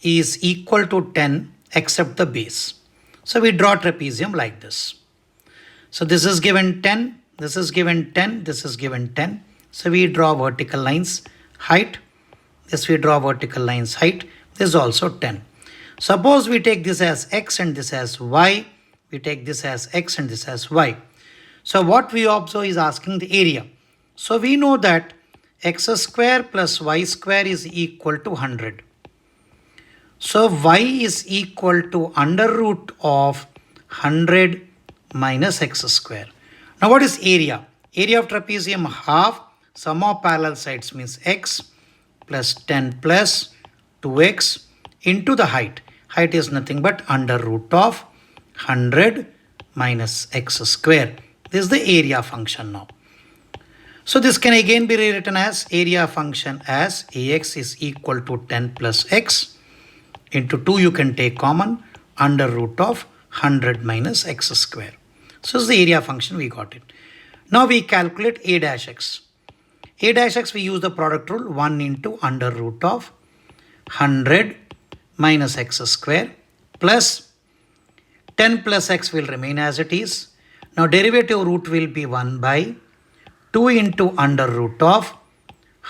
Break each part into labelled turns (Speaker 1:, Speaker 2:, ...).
Speaker 1: is equal to 10 except the base. So we draw trapezium like this. So this is given 10, this is given 10, this is given 10. So we draw vertical lines, height. This we draw vertical lines, height. This is also 10. Suppose we take this as x and this as y. We take this as x and this as y. So what we observe is asking the area. So we know that x square plus y square is equal to 100. So y is equal to under root of 100 minus x square. Now what is area? Area of trapezium half sum of parallel sides means x plus 10 plus 2x into the height. Height is nothing but under root of 100 minus x square. This is the area function now. So this can again be rewritten as area function as ax is equal to 10 plus x into 2 you can take common under root of 100 minus x square. So this is the area function, we got it. Now we calculate a dash x. A dash x we use the product rule 1 into under root of 100 minus x square plus 10 plus x will remain as it is. Now derivative root will be 1 by 2 into under root of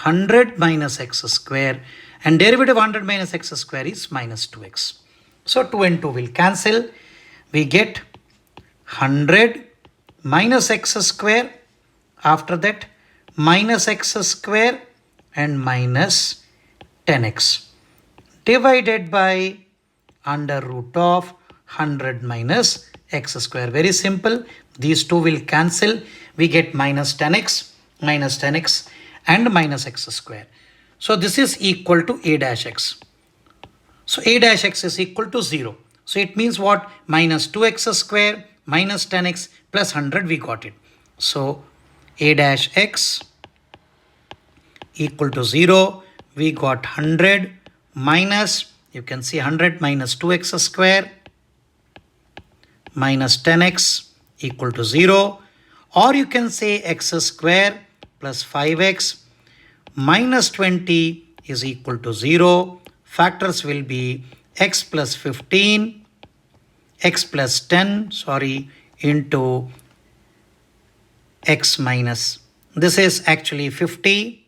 Speaker 1: 100 minus x square, and derivative of 100 minus x square is minus 2x. So 2 and 2 will cancel. We get 100 minus x square. After that minus x square and minus 10x divided by under root of 100 minus x square. Very simple. These two will cancel. We get minus 10x and minus x square. So this is equal to a dash x. So a dash x is equal to 0. So it means what? Minus 2x square minus 10x plus 100, we got it. So a dash x equal to 0. We got 100 minus, you can see 100 minus 2x square minus 10x equal to 0. Or you can say x square plus 5x minus 20 is equal to 0. Factors will be x plus 15, x plus 10, into x minus. This is actually 50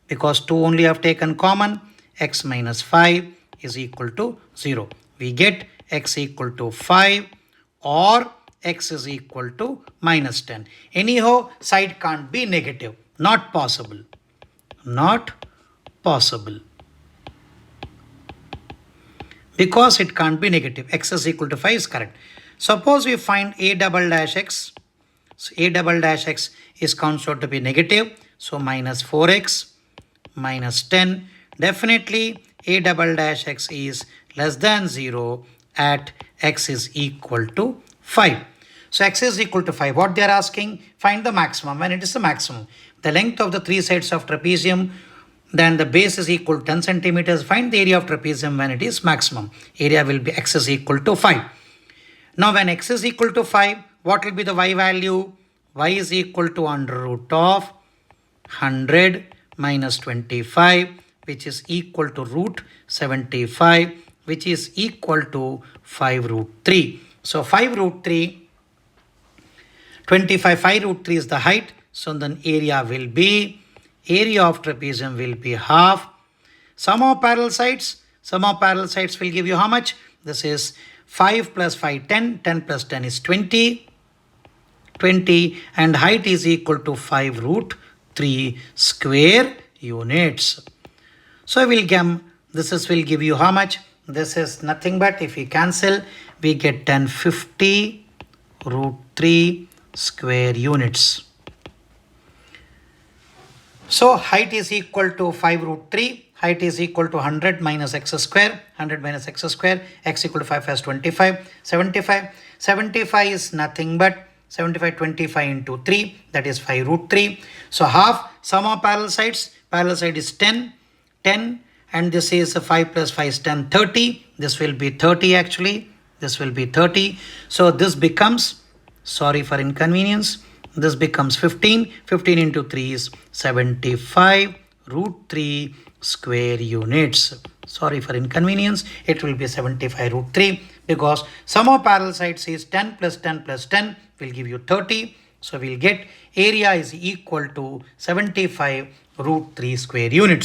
Speaker 1: because 2 only have taken common. X minus 5 is equal to 0. We get x equal to 5 or x is equal to minus 10. Anyhow, side can't be negative. Not possible. Not possible. Because it can't be negative. X is equal to 5 is correct. Suppose we find a double dash x. So a double dash x is counts out to be negative. So minus 4x minus 10. Definitely a double dash x is less than 0 at x is equal to 5. So x is equal to 5. What they are asking? Find the maximum. When it is the maximum, the length of the three sides of trapezium, then the base is equal to 10 centimeters. Find the area of trapezium when it is maximum. Area will be x is equal to 5. Now when x is equal to 5, what will be the y value? Y is equal to under root of 100 minus 25, which is equal to root 75, which is equal to 5 root 3. So 5 root 3, 25, 5 root 3 is the height. So then area of trapezium will be half. Sum of parallel sides will give you how much? This is 5 plus 5, 10. 10 plus 10 is 20. 20 and height is equal to 5 root 3 square units. So will give you how much? This is nothing but if we cancel, we get 1050 root 3 square units. So height is equal to 5 root 3. Height is equal to 100 minus x square. 100 minus x square. X equal to 5 has 25. 75. 75 is nothing but 75 25 into 3. That is 5 root 3. So half sum of parallel sides. Parallel side is 10. 10. And this is 5 plus 5 is 10. 30. This will be 30 actually. This will be 30. So this becomes, sorry for inconvenience, this becomes 15. 15 into 3 is 75 root 3 square units. sorry for inconvenience, it will be 75 root 3 because sum of parallel sides is 10 plus 10 plus 10 will give you 30. So we'll get area is equal to 75 root 3 square units.